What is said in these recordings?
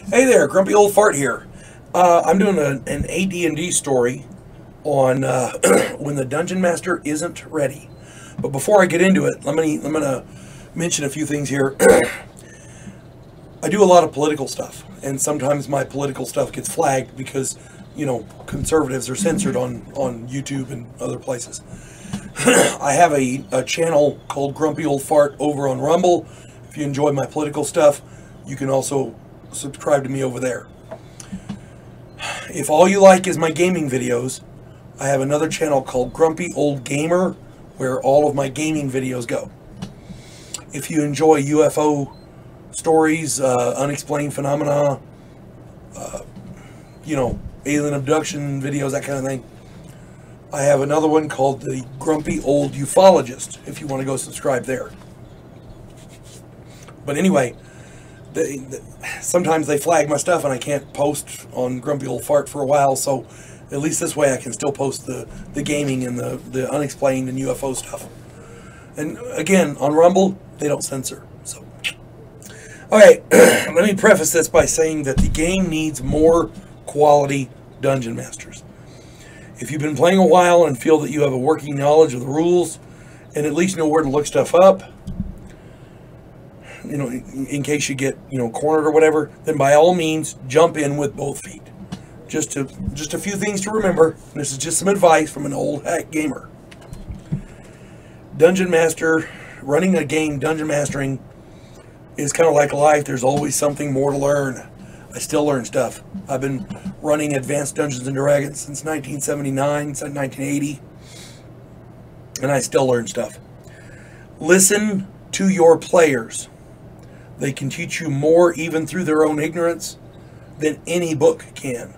Hey there, Grumpy Old Fart here. I'm doing an AD&D story on when the Dungeon Master isn't ready. But before I get into it, I'm gonna mention a few things here. I do a lot of political stuff, and sometimes my political stuff gets flagged because, you know, conservatives are censored on YouTube and other places. I have a channel called Grumpy Old Fart over on Rumble. If you enjoy my political stuff, you can also subscribe to me over there. If all you like is my gaming videos, I have another channel called Grumpy Old Gamer where all of my gaming videos go. If you enjoy UFO stories, unexplained phenomena, you know, alien abduction videos, that kind of thing, I have another one called the Grumpy Old Ufologist if you want to go subscribe there. But anyway, sometimes they flag my stuff and I can't post on Grumpy Old Fart for a while, so at least this way I can still post the gaming and the unexplained and UFO stuff. And again, on Rumble, they don't censor. So, okay, let me preface this by saying that the game needs more quality dungeon masters. If you've been playing a while and feel that you have a working knowledge of the rules and at least know where to look stuff up, you know, in case you get, you know, cornered or whatever, then by all means jump in with both feet. Just a few things to remember. This is just some advice from an old hack gamer. Dungeon master, running a game, dungeon mastering is kind of like life. There's always something more to learn. I still learn stuff. I've been running Advanced Dungeons and Dragons since 1979, since 1980, and I still learn stuff. Listen to your players. They can teach you more, even through their own ignorance, than any book can.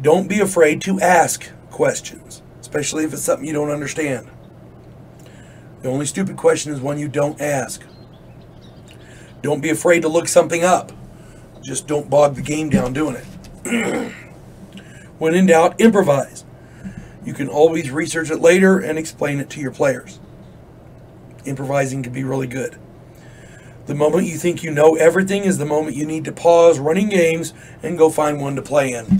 Don't be afraid to ask questions, especially if it's something you don't understand. The only stupid question is one you don't ask. Don't be afraid to look something up. Just don't bog the game down doing it. When in doubt, improvise. You can always research it later and explain it to your players. Improvising can be really good. The moment you think you know everything is the moment you need to pause running games and go find one to play in.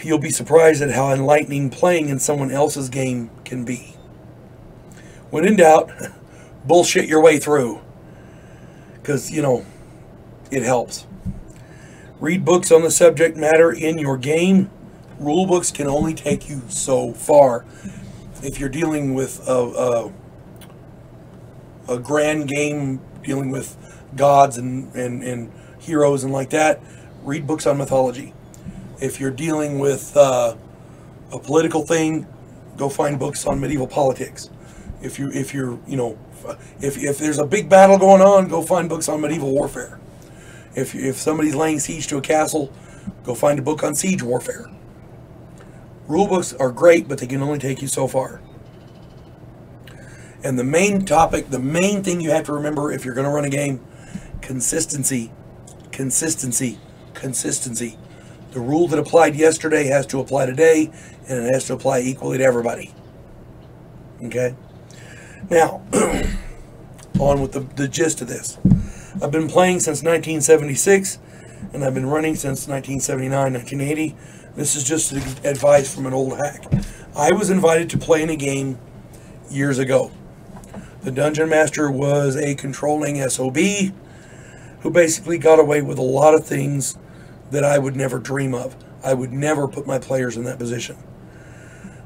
You'll be surprised at how enlightening playing in someone else's game can be. When in doubt, bullshit your way through. Because, you know, it helps. Read books on the subject matter in your game. Rule books can only take you so far. If you're dealing with a grand game dealing with gods and heroes and like that, read books on mythology. If you're dealing with a political thing, go find books on medieval politics. If you're you know, if there's a big battle going on, go find books on medieval warfare. If somebody's laying siege to a castle, go find a book on siege warfare. Rule books are great, but they can only take you so far. And the main topic, the main thing you have to remember if you're going to run a game, consistency, consistency, consistency. The rule that applied yesterday has to apply today, and it has to apply equally to everybody. Okay? Now, on with the gist of this. I've been playing since 1976, and I've been running since 1979, 1980. This is just advice from an old hack. I was invited to play in a game years ago. The Dungeon Master was a controlling SOB who basically got away with a lot of things that I would never dream of. I would never put my players in that position.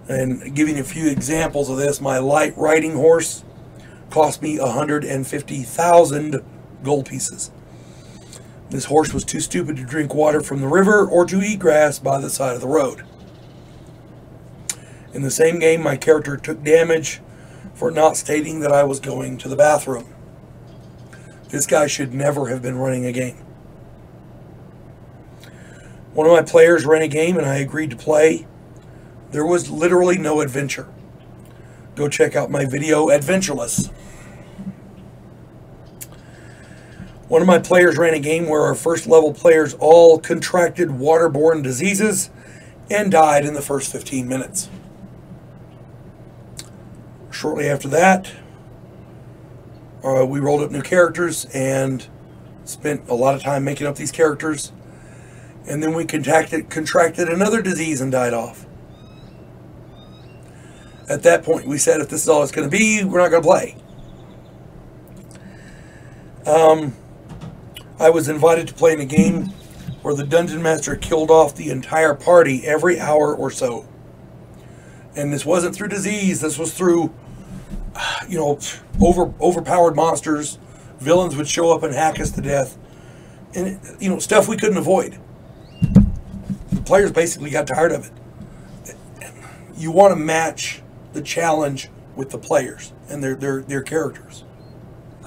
And giving a few examples of this, my light riding horse cost me 150,000 gold pieces. This horse was too stupid to drink water from the river or to eat grass by the side of the road. In the same game, my character took damage for not stating that I was going to the bathroom. This guy should never have been running a game. One of my players ran a game and I agreed to play. There was literally no adventure. Go check out my video, Adventureless. One of my players ran a game where our first level players all contracted waterborne diseases and died in the first 15 minutes. Shortly after that, we rolled up new characters, and spent a lot of time making up these characters, and then we contracted another disease and died off. At that point, we said, if this is all it's going to be, we're not going to play. I was invited to play in a game where the dungeon master killed off the entire party every hour or so. And this wasn't through disease. This was through, you know, overpowered monsters. Villains would show up and hack us to death. And, you know, stuff we couldn't avoid. The players basically got tired of it. You want to match the challenge with the players and their characters.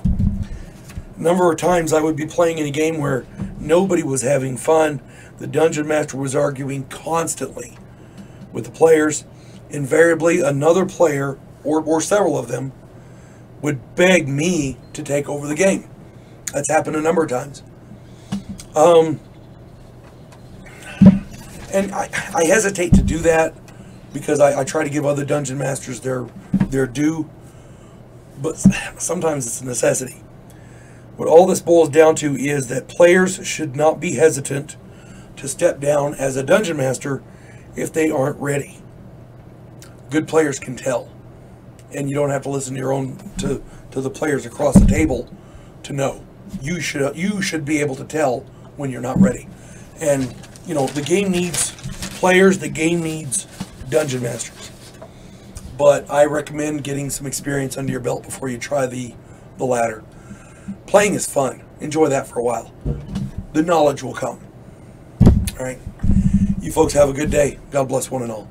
A number of times I would be playing in a game where nobody was having fun. The dungeon master was arguing constantly with the players. Invariably, another player, or several of them, would beg me to take over the game. That's happened a number of times. And I hesitate to do that because I try to give other dungeon masters their due, but sometimes it's a necessity. What all this boils down to is that players should not be hesitant to step down as a dungeon master if they aren't ready. Good players can tell, and you don't have to listen to the players across the table to know. You should be able to tell when you're not ready. And you know, the game needs players, the game needs dungeon masters. But I recommend getting some experience under your belt before you try the latter. Playing is fun. Enjoy that for a while. The knowledge will come. All right. You folks have a good day. God bless one and all.